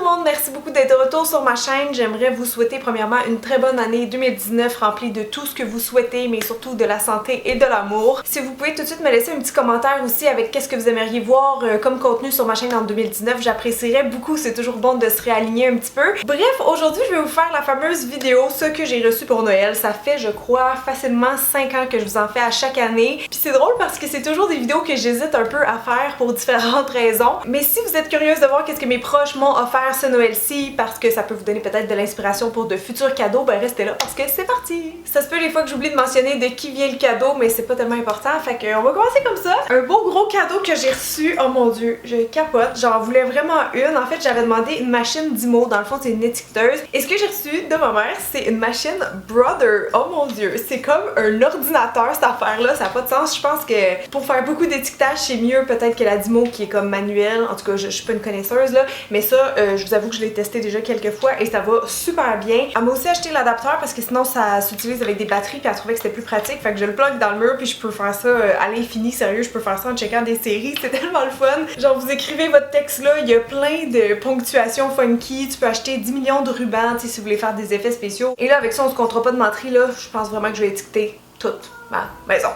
le monde, merci beaucoup d'être de retour sur ma chaîne. J'aimerais vous souhaiter premièrement une très bonne année 2019 remplie de tout ce que vous souhaitez, mais surtout de la santé et de l'amour. Si vous pouvez tout de suite me laisser un petit commentaire aussi avec qu'est-ce que vous aimeriez voir comme contenu sur ma chaîne en 2019, j'apprécierais beaucoup, c'est toujours bon de se réaligner un petit peu. Bref, aujourd'hui je vais vous faire la fameuse vidéo, ce que j'ai reçu pour Noël. Ça fait je crois facilement 5 ans que je vous en fais à chaque année. Puis c'est drôle parce que c'est toujours des vidéos que j'hésite un peu à faire pour différentes raisons. Mais si vous êtes curieuse de voir qu'est-ce que mes proches m'ont offert ce Noël-ci, parce que ça peut vous donner peut-être de l'inspiration pour de futurs cadeaux, ben restez là parce que c'est parti! Ça se peut des fois que j'oublie de mentionner de qui vient le cadeau, mais c'est pas tellement important, fait qu'on va commencer comme ça. Un beau gros cadeau que j'ai reçu, oh mon dieu, je capote, j'en voulais vraiment une. En fait, j'avais demandé une machine d'IMO, dans le fond c'est une étiqueteuse. Et ce que j'ai reçu de ma mère, c'est une machine Brother. Oh mon dieu, c'est comme un ordinateur cette affaire-là, ça n'a pas de sens. Je pense que pour faire beaucoup d'étiquetage, c'est mieux peut-être que la d'IMO qui est comme manuelle. En tout cas, je suis pas une connaisseuse là, mais ça, je vous avoue que je l'ai testé déjà quelques fois et ça va super bien. Elle m'a aussi acheté l'adapteur parce que sinon ça s'utilise avec des batteries puis elle trouvait que c'était plus pratique, fait que je le plug dans le mur puis je peux faire ça à l'infini, sérieux, je peux faire ça en checkant des séries, c'est tellement le fun. Genre vous écrivez votre texte là, il y a plein de ponctuations funky, tu peux acheter 10 millions de rubans, tu sais, si vous voulez faire des effets spéciaux. Et là avec ça on se comptera pas de menterie là, je pense vraiment que je vais étiqueter toutes ma maison.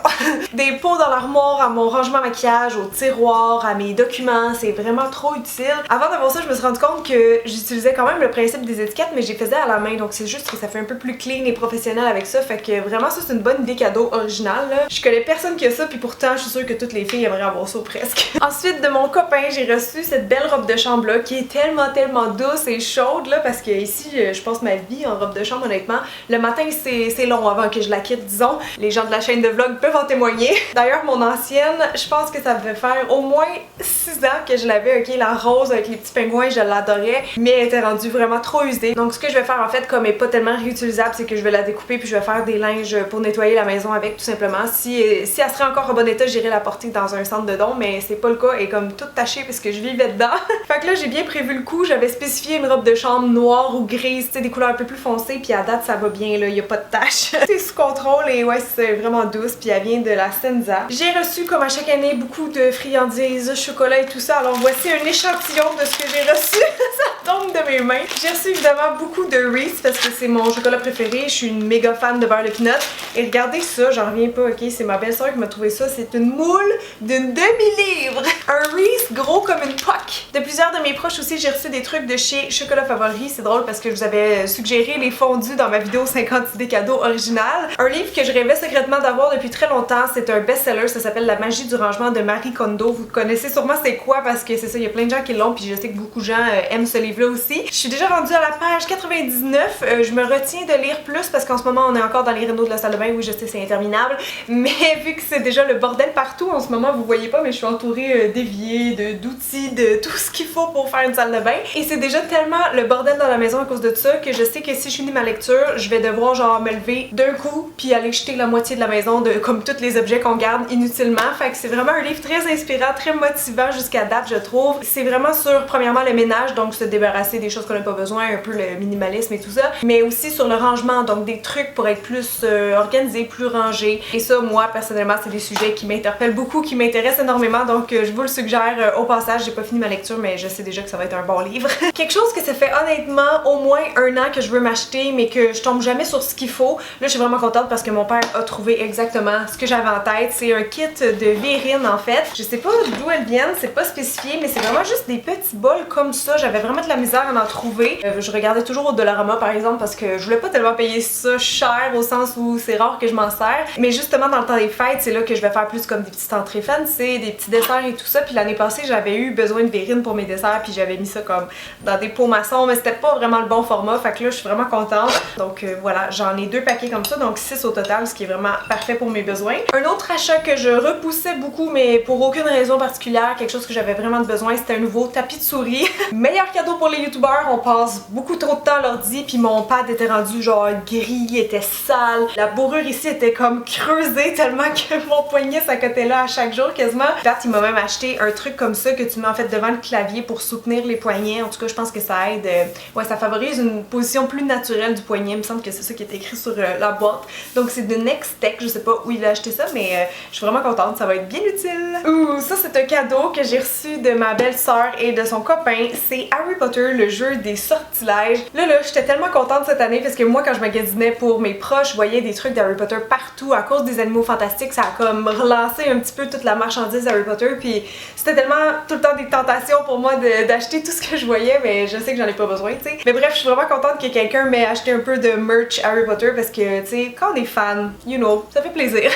Des pots dans l'armoire, à mon rangement maquillage, au tiroir, à mes documents, c'est vraiment trop utile. Avant d'avoir ça, je me suis rendu compte que j'utilisais quand même le principe des étiquettes, mais je les faisais à la main, donc c'est juste que ça fait un peu plus clean et professionnel avec ça, fait que vraiment ça c'est une bonne idée cadeau originale là. Je connais personne qui a ça, puis pourtant je suis sûre que toutes les filles aimeraient avoir ça presque. Ensuite de mon copain, j'ai reçu cette belle robe de chambre là, qui est tellement douce et chaude là, parce que ici je passe ma vie en robe de chambre honnêtement. Le matin c'est long avant que je la quitte, disons. Les gens de la chaîne de vlog peuvent en témoigner. D'ailleurs mon ancienne, je pense que ça devait faire au moins 6 ans que je l'avais, ok, la rose avec les petits pingouins, je l'adorais, mais elle était rendue vraiment trop usée. Donc ce que je vais faire en fait, comme elle est pas tellement réutilisable, c'est que je vais la découper puis je vais faire des linges pour nettoyer la maison avec tout simplement. Si elle serait encore en bon état, j'irais la porter dans un centre de don, mais c'est pas le cas, elle est comme toute tachée parce que je vivais dedans. Fait que là j'ai bien prévu le coup, j'avais spécifié une robe de chambre noire ou grise, tu sais, des couleurs un peu plus foncées, puis à date ça va bien là, y a pas de taches. C'est sous contrôle et ouais, c'est vraiment douce, puis elle vient de la Senza. J'ai reçu comme à chaque année beaucoup de friandises, chocolat et tout ça, alors voici un échantillon de ce que j'ai reçu. Ça tombe de mes mains. J'ai reçu évidemment beaucoup de Reese parce que c'est mon chocolat préféré, je suis une méga fan de beurre de pinot. Et regardez ça, j'en reviens pas, ok, c'est ma belle-sœur qui m'a trouvé ça, c'est une moule d'une demi-livre. Un Reese gros comme une poque. De plusieurs de mes proches aussi, j'ai reçu des trucs de chez Chocolat Favori, c'est drôle parce que je vous avais suggéré les fondus dans ma vidéo 50 idées cadeaux originales. Un livre que je rêvais secrètement d'avoir depuis très longtemps, c'est un best-seller, ça s'appelle La magie du rangement de Marie Kondo. Vous connaissez sûrement c'est quoi parce que c'est ça, il y a plein de gens qui l'ont puis je sais que beaucoup de gens aiment ce livre-là aussi. Je suis déjà rendue à la page 99, je me retiens de lire plus parce qu'en ce moment on est encore dans les rénaux de la salle de bain, oui je sais c'est interminable, mais vu que c'est déjà le bordel partout en ce moment, vous voyez pas mais je suis entourée d'éviers, d'outils, de tout ce qu'il faut pour faire une salle de bain et c'est déjà tellement le bordel dans la maison à cause de ça que je sais que si je finis ma lecture, je vais devoir genre me lever d'un coup puis aller jeter la moitié de la maison de comme tous les objets qu'on garde inutilement. Fait que c'est vraiment un livre très inspirant, très motivant jusqu'à date je trouve. C'est vraiment sur premièrement le ménage, donc se débarrasser des choses qu'on n'a pas besoin, un peu le minimalisme et tout ça, mais aussi sur le rangement, donc des trucs pour être plus organisé, plus rangé. Et ça moi personnellement c'est des sujets qui m'interpellent beaucoup, qui m'intéressent énormément, donc je vous le suggère au passage. J'ai pas fini ma lecture mais je sais déjà que ça va être un bon livre. Quelque chose que ça fait honnêtement au moins 1 an que je veux m'acheter mais que je tombe jamais sur ce qu'il faut. Là je suis vraiment contente parce que mon père a trouvé exactement ce que j'avais en tête. C'est un kit de verrine en fait. Je sais pas d'où elles viennent, c'est pas spécifié, mais c'est vraiment juste des petits bols comme ça. J'avais vraiment de la misère à en trouver. Je regardais toujours au Dollarama par exemple parce que je voulais pas tellement payer ça cher au sens où c'est rare que je m'en sers. Mais justement dans le temps des fêtes, c'est là que je vais faire plus comme des petites entrées fancy, des petits desserts et tout ça. Puis l'année passée, j'avais eu besoin de verrine pour mes desserts puis j'avais mis ça comme dans des pots maçons, mais c'était pas vraiment le bon format. Fait que là, je suis vraiment contente. Donc voilà, j'en ai 2 paquets comme ça, donc 6 au total, ce qui est vraiment parfait pour mes besoins. Un autre achat que je repoussais beaucoup, mais pour aucune raison particulière, quelque chose que j'avais vraiment besoin, c'était un nouveau tapis de souris. Meilleur cadeau pour les youtubeurs, on passe beaucoup trop de temps à l'ordi, puis mon pad était rendu genre gris, était sale. La bourrure ici était comme creusée tellement que mon poignet s'accotait là à chaque jour quasiment. Pat, il m'a même acheté un truc comme ça que tu mets en fait devant le clavier pour soutenir les poignets. En tout cas, je pense que ça aide. Ouais, ça favorise une position plus naturelle du poignet. Il me semble que c'est ça qui est écrit sur la boîte. Donc c'est de Nextech, je sais pas où il a acheté ça, mais je suis vraiment contente, ça va être bien utile. Ouh, ça c'est un cadeau que j'ai reçu de ma belle-sœur et de son copain. C'est Harry Potter, le jeu jeux, des sortilèges. Là, j'étais tellement contente cette année parce que moi, quand je magasinais pour mes proches, je voyais des trucs d'Harry Potter partout à cause des animaux fantastiques. Ça a comme relancé un petit peu toute la marchandise d'Harry Potter. Puis c'était tellement tout le temps des tentations pour moi d'acheter tout ce que je voyais, mais je sais que j'en ai pas besoin, tu sais. Mais bref, je suis vraiment contente que quelqu'un m'ait acheté un peu de merch Harry Potter parce que, tu sais, quand on est fan, you know, ça fait plaisir.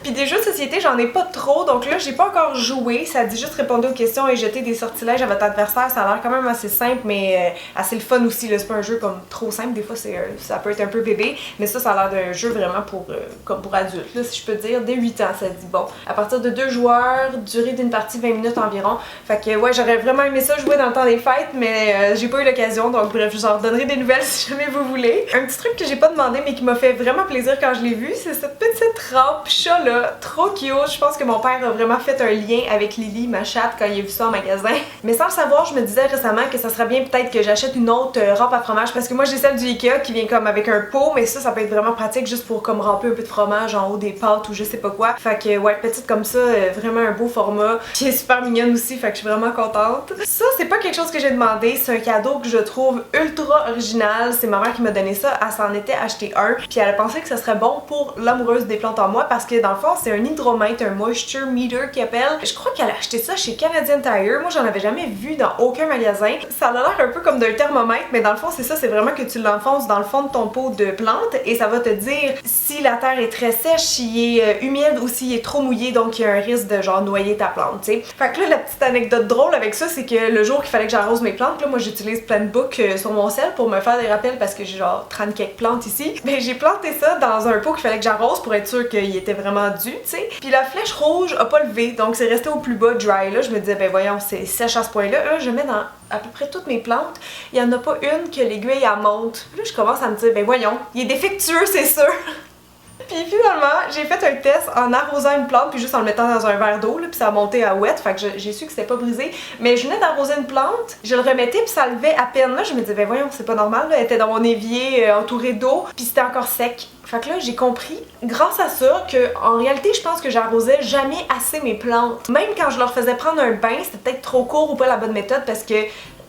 Puis des jeux de société, j'en ai pas trop, donc là, j'ai pas encore joué. Ça dit juste répondre aux questions et jeter des sortilèges à votre adversaire. Ça a l'air quand même assez simple, mais assez le fun aussi. C'est pas un jeu comme trop simple. Des fois, ça peut être un peu bébé, mais ça a l'air d'un jeu vraiment comme pour adultes, là, si je peux dire, dès 8 ans, ça dit. Bon, à partir de 2 joueurs, durée d'une partie 20 minutes environ. Fait que ouais, j'aurais vraiment aimé ça jouer dans le temps des fêtes, mais j'ai pas eu l'occasion, donc bref, je vous en redonnerai des nouvelles si jamais vous voulez. Un petit truc que j'ai pas demandé, mais qui m'a fait vraiment plaisir quand je l'ai vu, c'est cette petite rampe chat là, trop cute. Je pense que mon père a vraiment fait un lien avec Lily, ma chatte, quand il a vu ça en magasin. Mais sans le savoir, je me disais récemment que ça serait bien peut-être que j'achète une autre rampe à fromage, parce que moi j'ai celle du Ikea qui vient comme avec un pot, mais ça peut être vraiment pratique juste pour comme ramper un peu de fromage en haut des pâtes ou je sais pas quoi. Fait que ouais, petite comme ça, vraiment un beau format, qui est super mignonne aussi, fait que je suis vraiment contente. Ça, c'est pas quelque chose que j'ai demandé, c'est un cadeau que je trouve ultra original. C'est ma mère qui m'a donné ça, elle s'en était acheté un, puis elle a pensé que ça serait bon pour l'amoureuse des plantes en moi, parce que dans le fond, c'est un hydromètre, un moisture meter qui appelle. Je crois qu'elle a acheté ça chez Canadian Tire. Moi, j'en avais jamais vu dans aucun magasin. Ça a l'air un peu comme d'un thermomètre, mais dans le fond, c'est ça, c'est vraiment que tu l'enfonces dans le fond de ton pot de plante et ça va te dire si la terre est très sèche, s'il est humide ou s'il est trop mouillé, donc il y a un risque de genre noyer ta plante, tu sais. Fait que là, la petite anecdote drôle avec ça, c'est que le jour qu'il fallait que j'arrose mes plantes, là, moi j'utilise Plantbook sur mon cell pour me faire des rappels parce que j'ai genre 30 quelques plantes ici. Mais j'ai planté ça dans un pot qu'il fallait que j'arrose pour être sûr qu'il était vraiment dû, tu sais. Puis la flèche rouge a pas levé, donc c'est resté au plus bas dry. Là, je me disais, ben voyons, c'est sèche à ce point-là. Je mets dans à peu près toutes mes plantes, il y en a pas une que l'aiguille elle monte. Là, je commence à me dire, ben voyons, il est défectueux, c'est sûr. Puis finalement, j'ai fait un test en arrosant une plante puis juste en le mettant dans un verre d'eau, puis ça a monté à wet, fait que j'ai su que c'était pas brisé. Mais je venais d'arroser une plante, je le remettais puis ça levait à peine. Là, je me disais, ben voyons, c'est pas normal, là. Elle était dans mon évier entourée d'eau, puis c'était encore sec. Fait que là, j'ai compris, grâce à ça, que en réalité, je pense que j'arrosais jamais assez mes plantes. Même quand je leur faisais prendre un bain, c'était peut-être trop court ou pas la bonne méthode parce que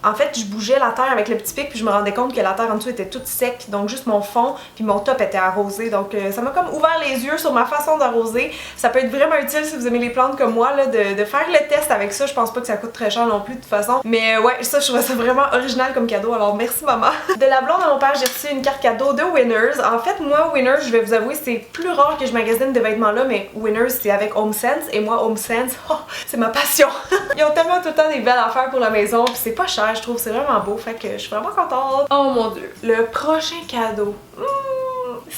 en fait, je bougeais la terre avec le petit pic puis je me rendais compte que la terre en dessous était toute sec, donc juste mon fond puis mon top était arrosé. Donc ça m'a comme ouvert les yeux sur ma façon d'arroser. Ça peut être vraiment utile si vous aimez les plantes comme moi là, de faire le test avec ça. Je pense pas que ça coûte très cher non plus de toute façon. Mais ouais, ça je trouvais ça vraiment original comme cadeau, alors merci maman. De la blonde à mon père, j'ai reçu une carte cadeau de Winners. En fait, moi Winners, je vais vous avouer, c'est plus rare que je magasine de vêtements là, mais Winners c'est avec HomeSense et moi HomeSense, oh, c'est ma passion. Ils ont tellement tout le temps des belles affaires pour la maison, puis c'est pas cher. Je trouve que c'est vraiment beau, fait que je suis vraiment contente. Oh mon dieu, le prochain cadeau.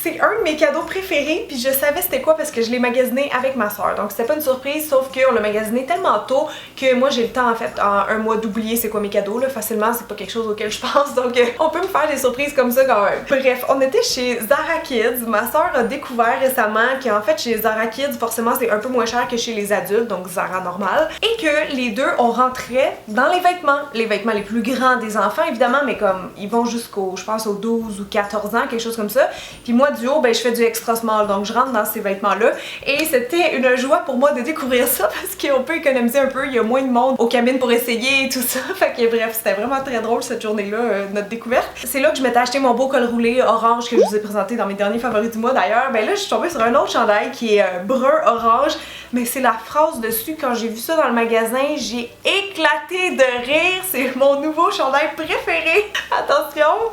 C'est un de mes cadeaux préférés, puis je savais c'était quoi parce que je l'ai magasiné avec ma soeur. Donc c'était pas une surprise, sauf qu'on l'a magasiné tellement tôt que moi j'ai le temps en fait en un mois d'oublier c'est quoi mes cadeaux là. Facilement, c'est pas quelque chose auquel je pense, donc on peut me faire des surprises comme ça quand même. Bref, on était chez Zara Kids. Ma soeur a découvert récemment qu'en fait chez Zara Kids, forcément c'est un peu moins cher que chez les adultes, donc Zara normal, et que les deux on rentrait dans les vêtements les plus grands des enfants évidemment, mais comme ils vont jusqu'au, je pense aux 12 ou 14 ans, quelque chose comme ça. Puis moi du haut, ben je fais du extra small, donc je rentre dans ces vêtements-là. Et c'était une joie pour moi de découvrir ça parce qu'on peut économiser un peu, il y a moins de monde aux cabines pour essayer et tout ça. Fait que bref, c'était vraiment très drôle cette journée-là, notre découverte. C'est là que je m'étais acheté mon beau col roulé orange que je vous ai présenté dans mes derniers favoris du mois d'ailleurs. Ben là, je suis tombée sur un autre chandail qui est brun-orange, mais c'est la phrase dessus, quand j'ai vu ça dans le magasin, j'ai éclaté de rire. C'est mon nouveau chandail préféré. Attention!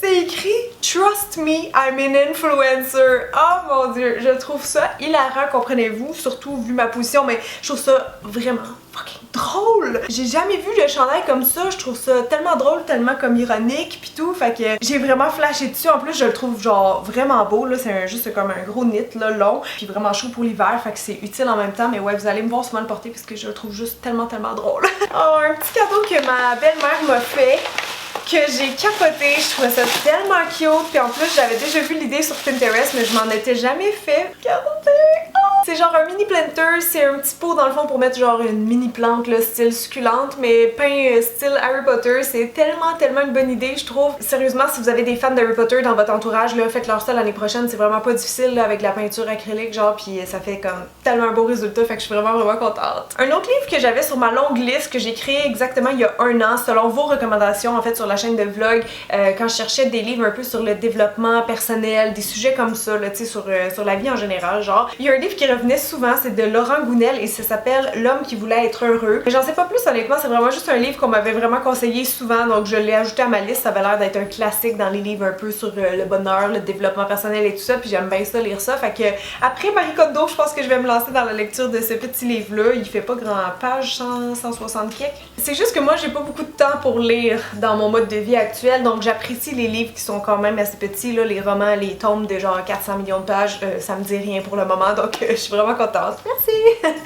C'est écrit Trust me, I'm an influencer. Oh mon dieu, je trouve ça hilarant, comprenez-vous, surtout vu ma position, mais je trouve ça vraiment fucking drôle. J'ai jamais vu le chandail comme ça, je trouve ça tellement drôle, tellement comme ironique pis tout, fait que j'ai vraiment flashé dessus. En plus, je le trouve genre vraiment beau là, c'est juste comme un gros knit là, long, puis vraiment chaud pour l'hiver, fait que c'est utile en même temps, mais ouais, vous allez me voir souvent le porter parce que je le trouve juste tellement drôle. Oh, un petit cadeau que ma belle-mère m'a fait, que j'ai capoté, je trouvais ça tellement cute, puis en plus j'avais déjà vu l'idée sur Pinterest mais je m'en étais jamais fait. Regardez! Oh! C'est genre un mini planter, c'est un petit pot dans le fond pour mettre genre une mini plante là, style succulente, mais peint style Harry Potter. C'est tellement une bonne idée, je trouve. Sérieusement, si vous avez des fans d'Harry Potter dans votre entourage, là, faites-leur ça l'année prochaine. C'est vraiment pas difficile là, avec la peinture acrylique, genre, puis ça fait comme tellement un beau résultat, fait que je suis vraiment contente. Un autre livre que j'avais sur ma longue liste, que j'ai créé exactement il y a un an, selon vos recommandations en fait sur la chaîne de vlog, quand je cherchais des livres un peu sur le développement personnel, des sujets comme ça, là, tu sais, sur la vie en général, genre. Il y a un livre qui revenait souvent, c'est de Laurent Gounel et ça s'appelle L'homme qui voulait être heureux. Mais j'en sais pas plus honnêtement, c'est vraiment juste un livre qu'on m'avait vraiment conseillé souvent, donc je l'ai ajouté à ma liste. Ça avait l'air d'être un classique dans les livres un peu sur le bonheur, le développement personnel et tout ça, puis j'aime bien ça, lire ça. Fait que après Marie Kondo, je pense que je vais me lancer dans la lecture de ce petit livre-là. Il fait pas grand page, 160 quelques. C'est juste que moi, j'ai pas beaucoup de temps pour lire dans mon mode de vie actuel, donc j'apprécie les livres qui sont quand même assez petits, là, les romans, les tomes de genre 400 millions de pages, ça me dit rien pour le moment, donc je suis vraiment contente. Merci!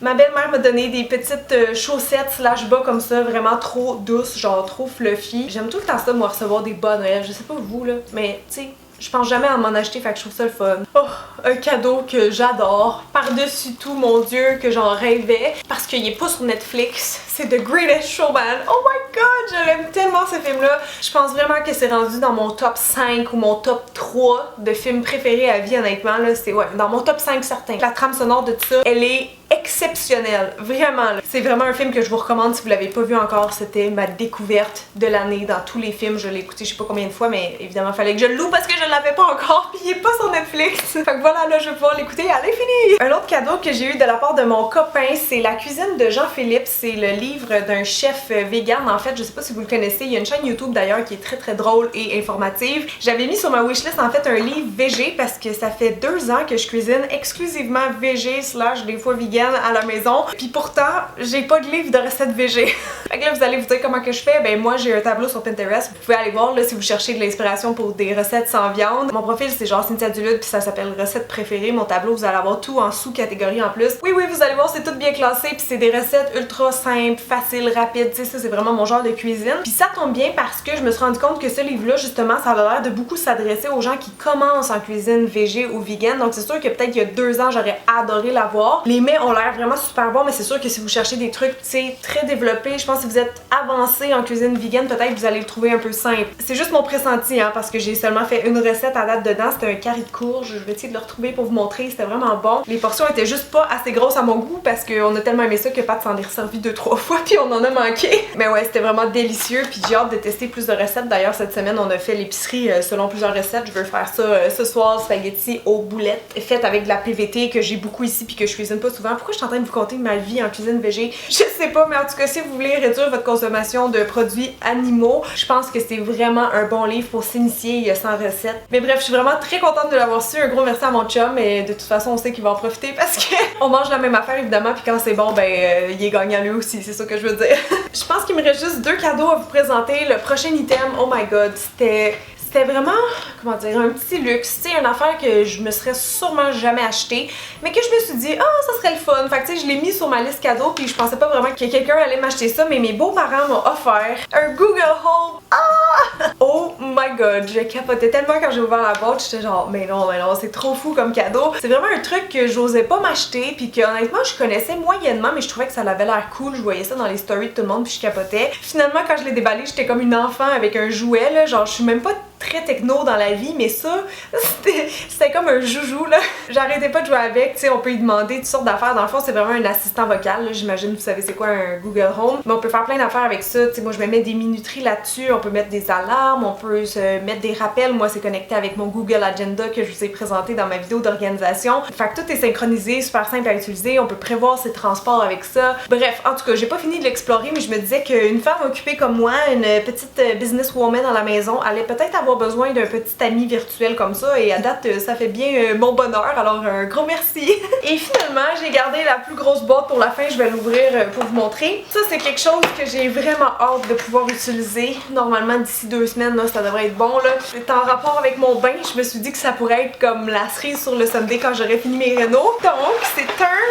Ma belle-mère m'a donné des petites chaussettes slash bas comme ça, vraiment trop douces, genre trop fluffy. J'aime tout le temps ça, moi, recevoir des bas à Noël. Je sais pas vous, là, mais tu sais, je pense jamais à m'en acheter, fait que je trouve ça le fun. Oh, un cadeau que j'adore. Par-dessus tout, mon Dieu, que j'en rêvais. Parce qu'il est pas sur Netflix. C'est The Greatest Showman. Oh my god, je l'aime tellement ce film-là. Je pense vraiment que c'est rendu dans mon top 5 ou mon top 3 de films préférés à vie, honnêtement. Là, c'est dans mon top 5 certain. La trame sonore de tout ça, elle est exceptionnelle. Vraiment. C'est vraiment un film que je vous recommande si vous l'avez pas vu encore. C'était ma découverte de l'année dans tous les films. Je l'ai écouté je sais pas combien de fois, mais évidemment, fallait que je le loue parce que je l'avais pas encore. Puis il est pas sur Netflix. Fait que voilà, là, je vais pouvoir l'écouter à l'infini. Un autre cadeau que j'ai eu de la part de mon copain, c'est La cuisine de Jean-Philippe. C'est le livre d'un chef vegan. En fait, je sais pas si vous le connaissez. Il y a une chaîne YouTube d'ailleurs qui est très drôle et informative. J'avais mis sur ma wishlist en fait un livre végé parce que ça fait 2 ans que je cuisine exclusivement végé slash des fois vegan à la maison. Puis pourtant, j'ai pas de livre de recettes végé. Fait que là, vous allez vous dire comment que je fais. Ben moi, j'ai un tableau sur Pinterest. Vous pouvez aller voir là si vous cherchez de l'inspiration pour des recettes sans viande. Mon profil, c'est genre Cynthia Dulude puis ça s'appelle recettes préférées. Mon tableau, vous allez avoir tout en sous-catégorie en plus. Oui, vous allez voir, c'est tout bien classé puis c'est des recettes ultra simples, faciles, rapides. Tu sais, ça, c'est vraiment mon genre de cuisine. Puis ça tombe bien parce que je me suis rendu compte que ce livre-là, justement, ça a l'air de beaucoup s'adresser aux gens qui commencent en cuisine végé ou vegan. Donc c'est sûr que peut-être il y a 2 ans, j'aurais adoré l'avoir. Les mets ont l'air vraiment super bons, mais c'est sûr que si vous cherchez des trucs, tu sais, très développés, je pense que si vous êtes avancé en cuisine vegan, peut-être vous allez le trouver un peu simple. C'est juste mon pressenti, hein, parce que j'ai seulement fait une recette à date dedans. C'était un carré de courge. Je vais essayer de le retrouver pour vous montrer. C'était vraiment bon. Les portions étaient juste pas assez grosses à mon goût parce qu'on a tellement aimé ça que Pat s'en est resservi 2-3 fois puis on en a manqué. Mais ouais, c'était vraiment délicieux puis j'ai hâte de tester plus de recettes. D'ailleurs, cette semaine, on a fait l'épicerie selon plusieurs recettes. Je veux faire ça ce soir, spaghetti aux boulettes faites avec de la PVT que j'ai beaucoup ici puis que je cuisine pas souvent. Pourquoi je suis en train de vous conter ma vie en cuisine végé? Je sais pas, mais en tout cas, si vous voulez réduire votre consommation de produits animaux, je pense que c'est vraiment un bon livre pour s'initier. Il y a 100 recettes. Mais bref, je suis vraiment très contente de l'avoir su. Un gros merci à mon chum, mais de toute façon, on sait qu'il va en profiter parce que on mange la même affaire évidemment, puis quand c'est bon, ben il est gagnant lui aussi, c'est ça que je veux dire. Je pense qu'il me reste juste 2 cadeaux à vous présenter. Le prochain item, oh my god, c'était vraiment, comment dire, un petit luxe. Tu sais, une affaire que je me serais sûrement jamais acheté, mais que je me suis dit, ah, ça serait le fun. Fait que tu sais, je l'ai mis sur ma liste cadeau, puis je pensais pas vraiment que quelqu'un allait m'acheter ça, mais mes beaux-parents m'ont offert un Google Home. Ah! Oh my god, je capotais tellement quand j'ai ouvert la boîte, j'étais genre, mais non, c'est trop fou comme cadeau. C'est vraiment un truc que j'osais pas m'acheter, puis que honnêtement, je connaissais moyennement, mais je trouvais que ça avait l'air cool. Je voyais ça dans les stories de tout le monde, puis je capotais. Finalement, quand je l'ai déballé, j'étais comme une enfant avec un jouet, là, genre, je suis même pas très techno dans la vie, mais ça, c'était comme un joujou, là. J'arrêtais pas de jouer avec, tu sais, on peut lui demander toutes sortes d'affaires. Dans le fond, c'est vraiment un assistant vocal, là. J'imagine, vous savez c'est quoi un Google Home, mais on peut faire plein d'affaires avec ça. Tu sais, moi, je me mets des minuteries là-dessus, on peut mettre des alarmes, on peut se mettre des rappels. Moi, c'est connecté avec mon Google Agenda que je vous ai présenté dans ma vidéo d'organisation. Fait que tout est synchronisé, super simple à utiliser, on peut prévoir ses transports avec ça. Bref, en tout cas, j'ai pas fini de l'explorer, mais je me disais qu'une femme occupée comme moi, une petite businesswoman dans la maison, allait peut-être avoir besoin d'un petit ami virtuel comme ça, et à date ça fait bien mon bonheur, alors un gros merci. Et finalement j'ai gardé la plus grosse boîte pour la fin, je vais l'ouvrir pour vous montrer. Ça c'est quelque chose que j'ai vraiment hâte de pouvoir utiliser. Normalement d'ici 2 semaines là, ça devrait être bon là. C'est en rapport avec mon bain, je me suis dit que ça pourrait être comme la cerise sur le sundae quand j'aurais fini mes rénaux. Donc c'est un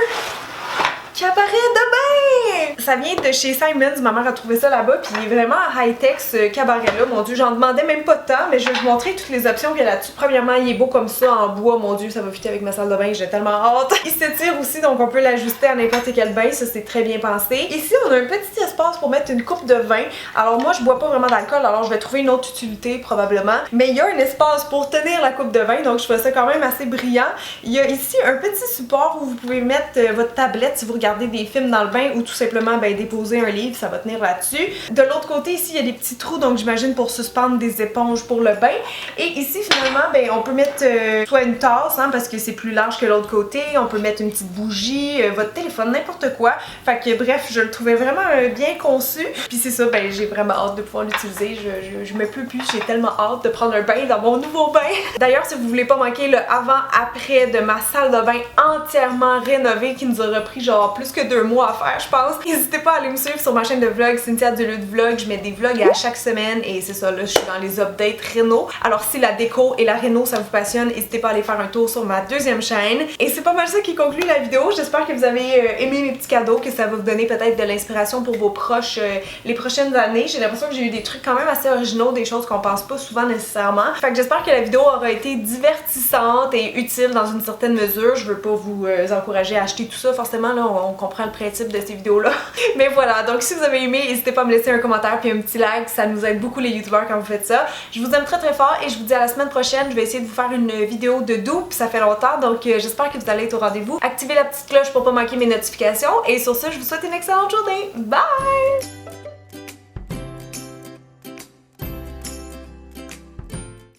cabaret de bain! Ça vient de chez Simons, ma mère a trouvé ça là-bas, puis il est vraiment high-tech ce cabaret-là, mon dieu, j'en demandais même pas de temps, mais je vais vous montrer toutes les options qu'il y a là-dessus. Premièrement, il est beau comme ça, en bois, mon dieu, ça va fitter avec ma salle de bain, j'ai tellement hâte. Il s'étire aussi, donc on peut l'ajuster à n'importe quel bain, ça c'est très bien pensé. Ici, on a un petit espace pour mettre une coupe de vin. Alors moi, je bois pas vraiment d'alcool, alors je vais trouver une autre utilité probablement. Mais il y a un espace pour tenir la coupe de vin, donc je trouve ça quand même assez brillant. Il y a ici un petit support où vous pouvez mettre votre tablette si vous regardez des films dans le bain ou tout simplement déposer un livre, ça va tenir là-dessus. De l'autre côté ici, il y a des petits trous, donc j'imagine pour suspendre des éponges pour le bain. Et ici finalement, on peut mettre soit une tasse, hein, parce que c'est plus large que l'autre côté, on peut mettre une petite bougie, votre téléphone, n'importe quoi. Fait que bref, je le trouvais vraiment bien conçu. Puis c'est ça, j'ai vraiment hâte de pouvoir l'utiliser. Je me peux plus, j'ai tellement hâte de prendre un bain dans mon nouveau bain. D'ailleurs, si vous voulez pas manquer le avant-après de ma salle de bain entièrement rénovée qui nous aura pris genre plus que 2 mois à faire, je pense, n'hésitez pas à aller me suivre sur ma chaîne de vlog, Cynthia Duluth Vlog. Je mets des vlogs à chaque semaine et c'est ça, là, je suis dans les updates réno. Alors si la déco et la réno ça vous passionne, n'hésitez pas à aller faire un tour sur ma deuxième chaîne. Et c'est pas mal ça qui conclut la vidéo. J'espère que vous avez aimé mes petits cadeaux, que ça va vous donner peut-être de l'inspiration pour vos proches les prochaines années. J'ai l'impression que j'ai eu des trucs quand même assez originaux, des choses qu'on pense pas souvent nécessairement. Fait que j'espère que la vidéo aura été divertissante et utile dans une certaine mesure. Je veux pas vous encourager à acheter tout ça, forcément là on comprend le principe de ces vidéos là. Mais voilà, donc si vous avez aimé, n'hésitez pas à me laisser un commentaire puis un petit like, ça nous aide beaucoup les youtubeurs quand vous faites ça. Je vous aime très très fort et je vous dis à la semaine prochaine. Je vais essayer de vous faire une vidéo de doux, puis ça fait longtemps, donc j'espère que vous allez être au rendez-vous. Activez la petite cloche pour pas manquer mes notifications et sur ce, je vous souhaite une excellente journée. Bye!